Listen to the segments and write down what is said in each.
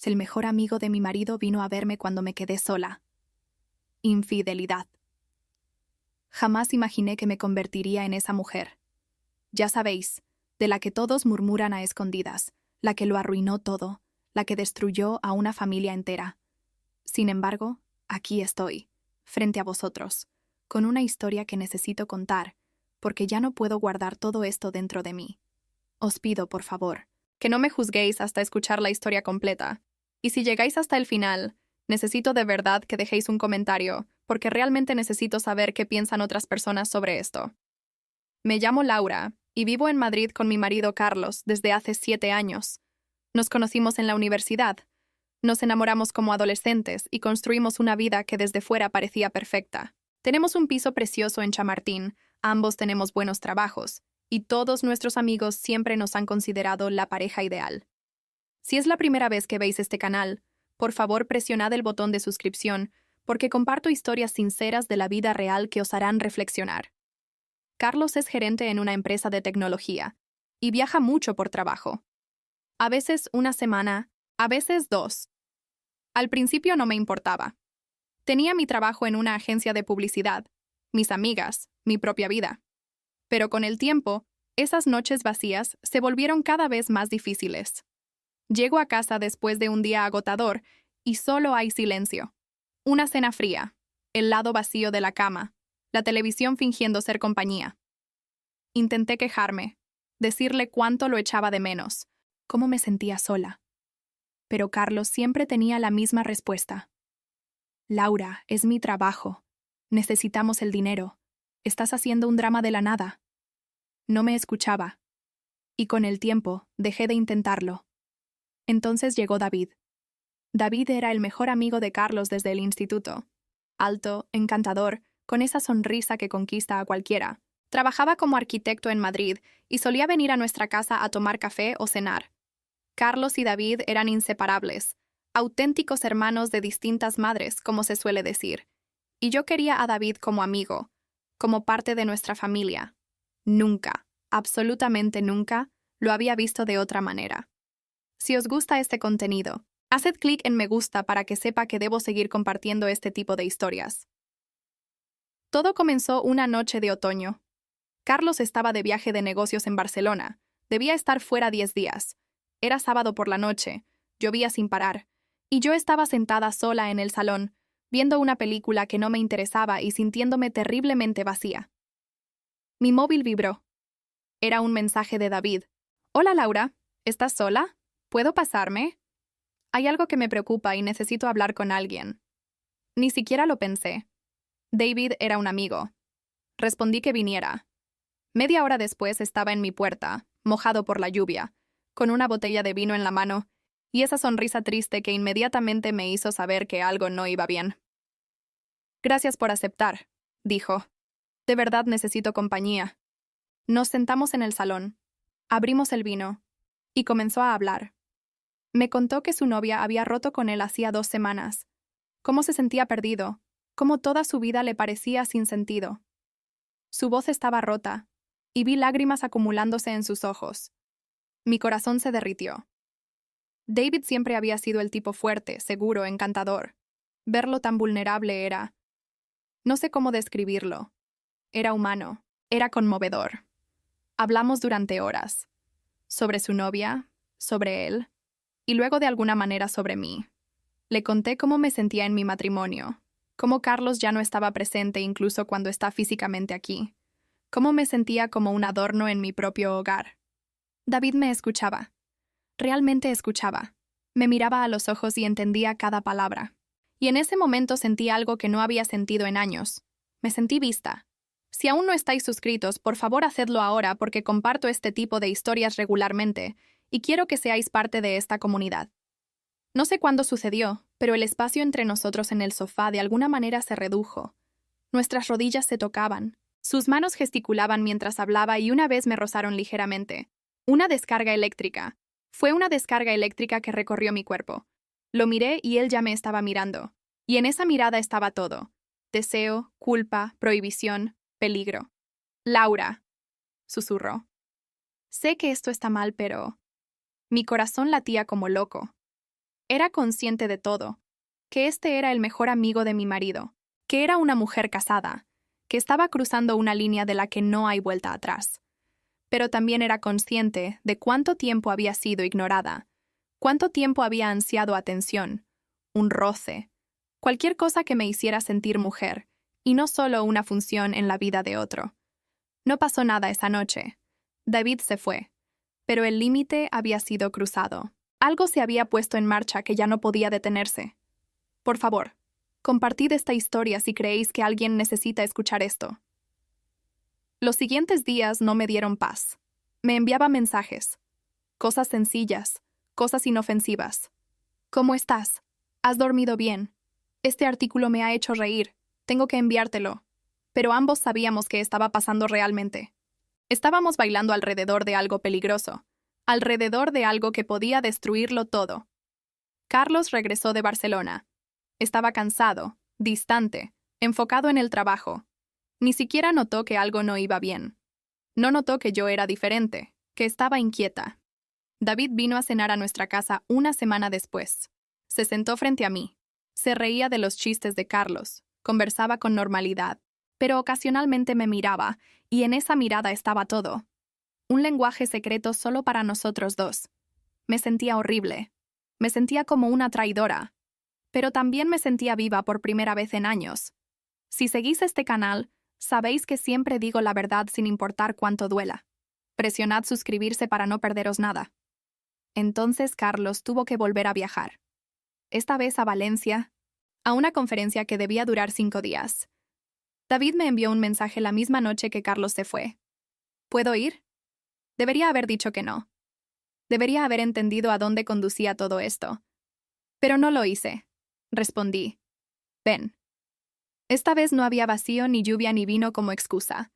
El mejor amigo de mi marido vino a verme cuando me quedé sola. Infidelidad. Jamás imaginé que me convertiría en esa mujer. Ya sabéis, de la que todos murmuran a escondidas, la que lo arruinó todo, la que destruyó a una familia entera. Sin embargo, aquí estoy, frente a vosotros, con una historia que necesito contar, porque ya no puedo guardar todo esto dentro de mí. Os pido, por favor, que no me juzguéis hasta escuchar la historia completa. Y si llegáis hasta el final, necesito de verdad que dejéis un comentario, porque realmente necesito saber qué piensan otras personas sobre esto. Me llamo Laura, y vivo en Madrid con mi marido Carlos desde hace 7 años. Nos conocimos en la universidad. Nos enamoramos como adolescentes y construimos una vida que desde fuera parecía perfecta. Tenemos un piso precioso en Chamartín, ambos tenemos buenos trabajos, y todos nuestros amigos siempre nos han considerado la pareja ideal. Si es la primera vez que veis este canal, por favor presionad el botón de suscripción, porque comparto historias sinceras de la vida real que os harán reflexionar. Carlos es gerente en una empresa de tecnología, y viaja mucho por trabajo. A veces una semana, a veces 2. Al principio no me importaba. Tenía mi trabajo en una agencia de publicidad, mis amigas, mi propia vida. Pero con el tiempo, esas noches vacías se volvieron cada vez más difíciles. Llego a casa después de un día agotador y solo hay silencio. Una cena fría, el lado vacío de la cama, la televisión fingiendo ser compañía. Intenté quejarme, decirle cuánto lo echaba de menos, cómo me sentía sola. Pero Carlos siempre tenía la misma respuesta. Laura, es mi trabajo. Necesitamos el dinero. Estás haciendo un drama de la nada. No me escuchaba. Y con el tiempo, dejé de intentarlo. Entonces llegó David. David era el mejor amigo de Carlos desde el instituto. Alto, encantador, con esa sonrisa que conquista a cualquiera. Trabajaba como arquitecto en Madrid y solía venir a nuestra casa a tomar café o cenar. Carlos y David eran inseparables, auténticos hermanos de distintas madres, como se suele decir. Y yo quería a David como amigo, como parte de nuestra familia. Nunca, absolutamente nunca, lo había visto de otra manera. Si os gusta este contenido, haced clic en me gusta para que sepa que debo seguir compartiendo este tipo de historias. Todo comenzó una noche de otoño. Carlos estaba de viaje de negocios en Barcelona. Debía estar fuera 10 días. Era sábado por la noche, llovía sin parar, y yo estaba sentada sola en el salón, viendo una película que no me interesaba y sintiéndome terriblemente vacía. Mi móvil vibró. Era un mensaje de David. Hola Laura, ¿estás sola? ¿Puedo pasarme? Hay algo que me preocupa y necesito hablar con alguien. Ni siquiera lo pensé. David era un amigo. Respondí que viniera. Media hora después estaba en mi puerta, mojado por la lluvia, con una botella de vino en la mano y esa sonrisa triste que inmediatamente me hizo saber que algo no iba bien. Gracias por aceptar, dijo. De verdad necesito compañía. Nos sentamos en el salón, abrimos el vino y comenzó a hablar. Me contó que su novia había roto con él hacía 2 semanas, cómo se sentía perdido, cómo toda su vida le parecía sin sentido. Su voz estaba rota, y vi lágrimas acumulándose en sus ojos. Mi corazón se derritió. David siempre había sido el tipo fuerte, seguro, encantador. Verlo tan vulnerable era... No sé cómo describirlo. Era humano, era conmovedor. Hablamos durante horas. Sobre su novia, sobre él, y luego de alguna manera sobre mí. Le conté cómo me sentía en mi matrimonio, cómo Carlos ya no estaba presente incluso cuando está físicamente aquí, cómo me sentía como un adorno en mi propio hogar. David me escuchaba. Realmente escuchaba. Me miraba a los ojos y entendía cada palabra. Y en ese momento sentí algo que no había sentido en años. Me sentí vista. Si aún no estáis suscritos, por favor hacedlo ahora porque comparto este tipo de historias regularmente y quiero que seáis parte de esta comunidad. No sé cuándo sucedió, pero el espacio entre nosotros en el sofá de alguna manera se redujo. Nuestras rodillas se tocaban. Sus manos gesticulaban mientras hablaba y una vez me rozaron ligeramente. Una descarga eléctrica. Fue una descarga eléctrica que recorrió mi cuerpo. Lo miré y él ya me estaba mirando. Y en esa mirada estaba todo. Deseo, culpa, prohibición, peligro. Laura, susurró. Sé que esto está mal, pero... Mi corazón latía como loco. Era consciente de todo, que este era el mejor amigo de mi marido, que era una mujer casada, que estaba cruzando una línea de la que no hay vuelta atrás. Pero también era consciente de cuánto tiempo había sido ignorada, cuánto tiempo había ansiado atención, un roce, cualquier cosa que me hiciera sentir mujer, y no solo una función en la vida de otro. No pasó nada esa noche. David se fue, pero el límite había sido cruzado. Algo se había puesto en marcha que ya no podía detenerse. Por favor, compartid esta historia si creéis que alguien necesita escuchar esto. Los siguientes días no me dieron paz. Me enviaba mensajes. Cosas sencillas, cosas inofensivas. ¿Cómo estás? ¿Has dormido bien? Este artículo me ha hecho reír. Tengo que enviártelo. Pero ambos sabíamos que estaba pasando realmente. Estábamos bailando alrededor de algo peligroso, alrededor de algo que podía destruirlo todo. Carlos regresó de Barcelona. Estaba cansado, distante, enfocado en el trabajo. Ni siquiera notó que algo no iba bien. No notó que yo era diferente, que estaba inquieta. David vino a cenar a nuestra casa una semana después. Se sentó frente a mí. Se reía de los chistes de Carlos, conversaba con normalidad, pero ocasionalmente me miraba, y en esa mirada estaba todo. Un lenguaje secreto solo para nosotros dos. Me sentía horrible. Me sentía como una traidora. Pero también me sentía viva por primera vez en años. Si seguís este canal, sabéis que siempre digo la verdad sin importar cuánto duela. Presionad suscribirse para no perderos nada. Entonces Carlos tuvo que volver a viajar. Esta vez a Valencia, a una conferencia que debía durar 5 días. David me envió un mensaje la misma noche que Carlos se fue. ¿Puedo ir? Debería haber dicho que no. Debería haber entendido a dónde conducía todo esto. Pero no lo hice. Respondí. Ven. Esta vez no había vacío, ni lluvia, ni vino como excusa.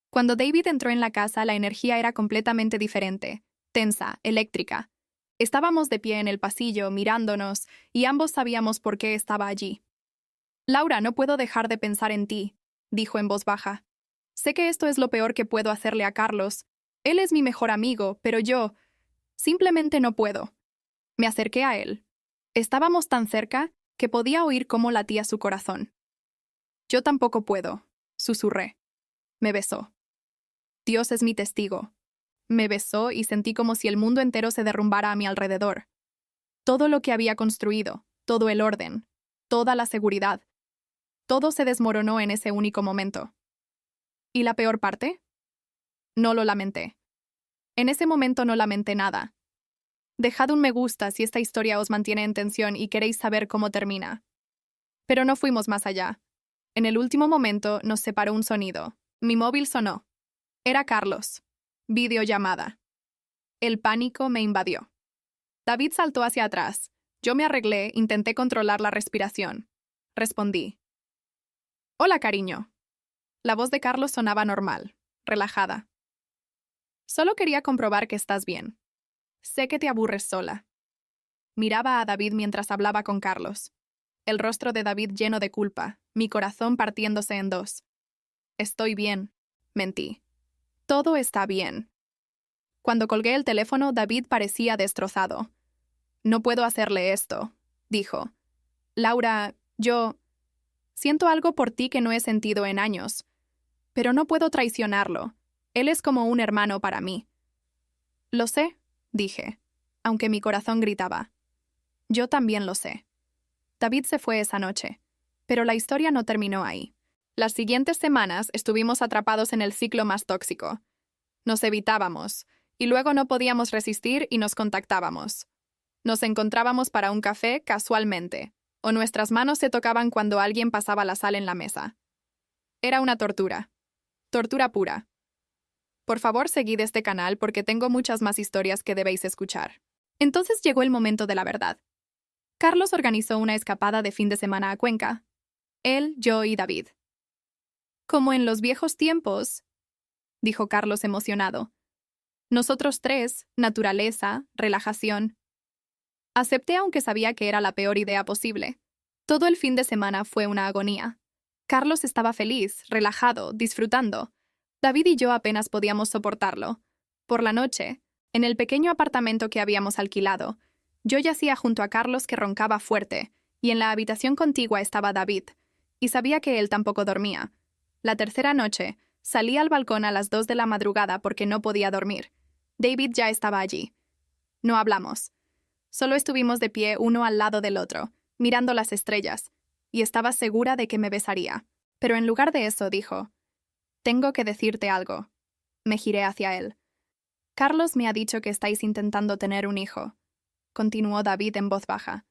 Cuando David entró en la casa, la energía era completamente diferente, tensa, eléctrica. Estábamos de pie en el pasillo, mirándonos, y ambos sabíamos por qué estaba allí. Laura, no puedo dejar de pensar en ti, dijo en voz baja. Sé que esto es lo peor que puedo hacerle a Carlos. Él es mi mejor amigo, pero yo simplemente no puedo. Me acerqué a él. Estábamos tan cerca que podía oír cómo latía su corazón. Yo tampoco puedo, susurré. Me besó. Dios es mi testigo. Me besó y sentí como si el mundo entero se derrumbara a mi alrededor. Todo lo que había construido, todo el orden, toda la seguridad, todo se desmoronó en ese único momento. ¿Y la peor parte? No lo lamenté. En ese momento no lamenté nada. Dejad un me gusta si esta historia os mantiene en tensión y queréis saber cómo termina. Pero no fuimos más allá. En el último momento nos separó un sonido. Mi móvil sonó. Era Carlos. Videollamada. El pánico me invadió. David saltó hacia atrás. Yo me arreglé, intenté controlar la respiración. Respondí. Hola, cariño. La voz de Carlos sonaba normal, relajada. Solo quería comprobar que estás bien. Sé que te aburres sola. Miraba a David mientras hablaba con Carlos. El rostro de David lleno de culpa, mi corazón partiéndose en dos. Estoy bien, mentí. Todo está bien. Cuando colgué el teléfono, David parecía destrozado. No puedo hacerle esto, dijo. Laura, yo siento algo por ti que no he sentido en años. Pero no puedo traicionarlo. Él es como un hermano para mí. Lo sé, dije, aunque mi corazón gritaba. Yo también lo sé. David se fue esa noche, pero la historia no terminó ahí. Las siguientes semanas estuvimos atrapados en el ciclo más tóxico. Nos evitábamos, y luego no podíamos resistir y nos contactábamos. Nos encontrábamos para un café casualmente, o nuestras manos se tocaban cuando alguien pasaba la sal en la mesa. Era una tortura. Tortura pura. Por favor, seguid este canal porque tengo muchas más historias que debéis escuchar. Entonces llegó el momento de la verdad. Carlos organizó una escapada de fin de semana a Cuenca. Él, yo y David. Como en los viejos tiempos, dijo Carlos emocionado. Nosotros tres, naturaleza, relajación. Acepté aunque sabía que era la peor idea posible. Todo el fin de semana fue una agonía. Carlos estaba feliz, relajado, disfrutando. David y yo apenas podíamos soportarlo. Por la noche, en el pequeño apartamento que habíamos alquilado, Yo yacía junto a Carlos, que roncaba fuerte, y en la habitación contigua estaba David, y sabía que él tampoco dormía. La tercera noche, salí al balcón a las 2 de la madrugada porque no podía dormir. David ya estaba allí. No hablamos. Solo estuvimos de pie uno al lado del otro, mirando las estrellas, y estaba segura de que me besaría. Pero en lugar de eso dijo: «Tengo que decirte algo». Me giré hacia él. «Carlos me ha dicho que estáis intentando tener un hijo», continuó David en voz baja.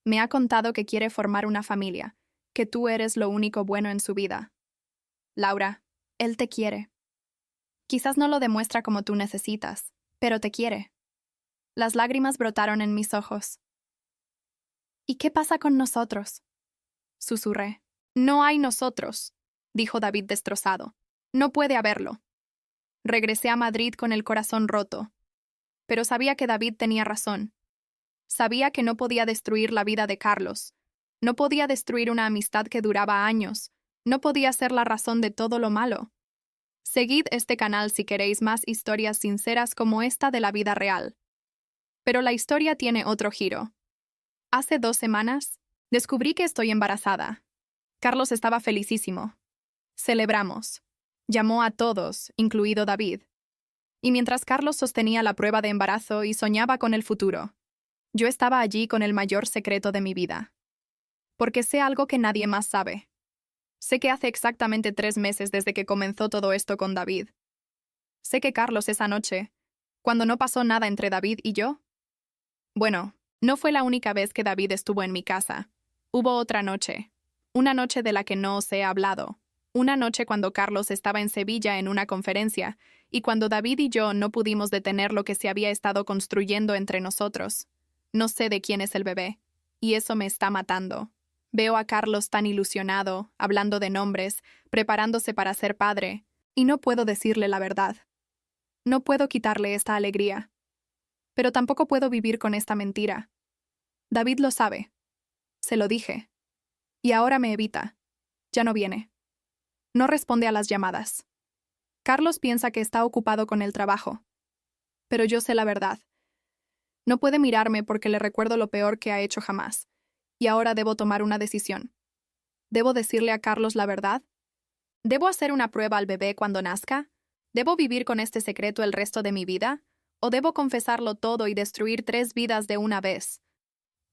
«Me ha contado que quiere formar una familia, que tú eres lo único bueno en su vida. Laura, él te quiere. Quizás no lo demuestra como tú necesitas, pero te quiere». Las lágrimas brotaron en mis ojos. «¿Y qué pasa con nosotros?», susurré. «No hay nosotros», dijo David destrozado. «No puede haberlo». Regresé a Madrid con el corazón roto. Pero sabía que David tenía razón. Sabía que no podía destruir la vida de Carlos. No podía destruir una amistad que duraba años. No podía ser la razón de todo lo malo. Seguid este canal si queréis más historias sinceras como esta de la vida real. Pero la historia tiene otro giro. Hace 2 semanas, descubrí que estoy embarazada. Carlos estaba felicísimo. Celebramos. Llamó a todos, incluido David. Y mientras Carlos sostenía la prueba de embarazo y soñaba con el futuro, yo estaba allí con el mayor secreto de mi vida. Porque sé algo que nadie más sabe. Sé que hace exactamente 3 meses desde que comenzó todo esto con David. Sé que Carlos esa noche, cuando no pasó nada entre David y yo. Bueno, no fue la única vez que David estuvo en mi casa. Hubo otra noche. Una noche de la que no os he hablado. Una noche cuando Carlos estaba en Sevilla en una conferencia, y cuando David y yo no pudimos detener lo que se había estado construyendo entre nosotros. No sé de quién es el bebé, y eso me está matando. Veo a Carlos tan ilusionado, hablando de nombres, preparándose para ser padre, y no puedo decirle la verdad. No puedo quitarle esta alegría. Pero tampoco puedo vivir con esta mentira. David lo sabe. Se lo dije. Y ahora me evita. Ya no viene. No responde a las llamadas. Carlos piensa que está ocupado con el trabajo. Pero yo sé la verdad. No puede mirarme porque le recuerdo lo peor que ha hecho jamás. Y ahora debo tomar una decisión. ¿Debo decirle a Carlos la verdad? ¿Debo hacer una prueba al bebé cuando nazca? ¿Debo vivir con este secreto el resto de mi vida? ¿O debo confesarlo todo y destruir 3 vidas de una vez?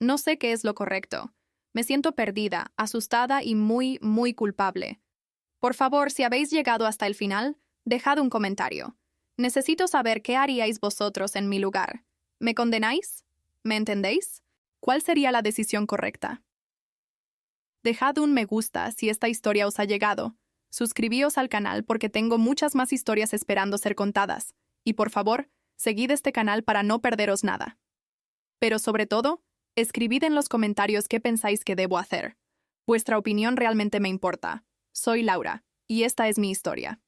No sé qué es lo correcto. Me siento perdida, asustada y muy, muy culpable. Por favor, si habéis llegado hasta el final, dejad un comentario. Necesito saber qué haríais vosotros en mi lugar. ¿Me condenáis? ¿Me entendéis? ¿Cuál sería la decisión correcta? Dejad un me gusta si esta historia os ha llegado. Suscribíos al canal porque tengo muchas más historias esperando ser contadas. Y por favor, seguid este canal para no perderos nada. Pero sobre todo, escribid en los comentarios qué pensáis que debo hacer. Vuestra opinión realmente me importa. Soy Laura, y esta es mi historia.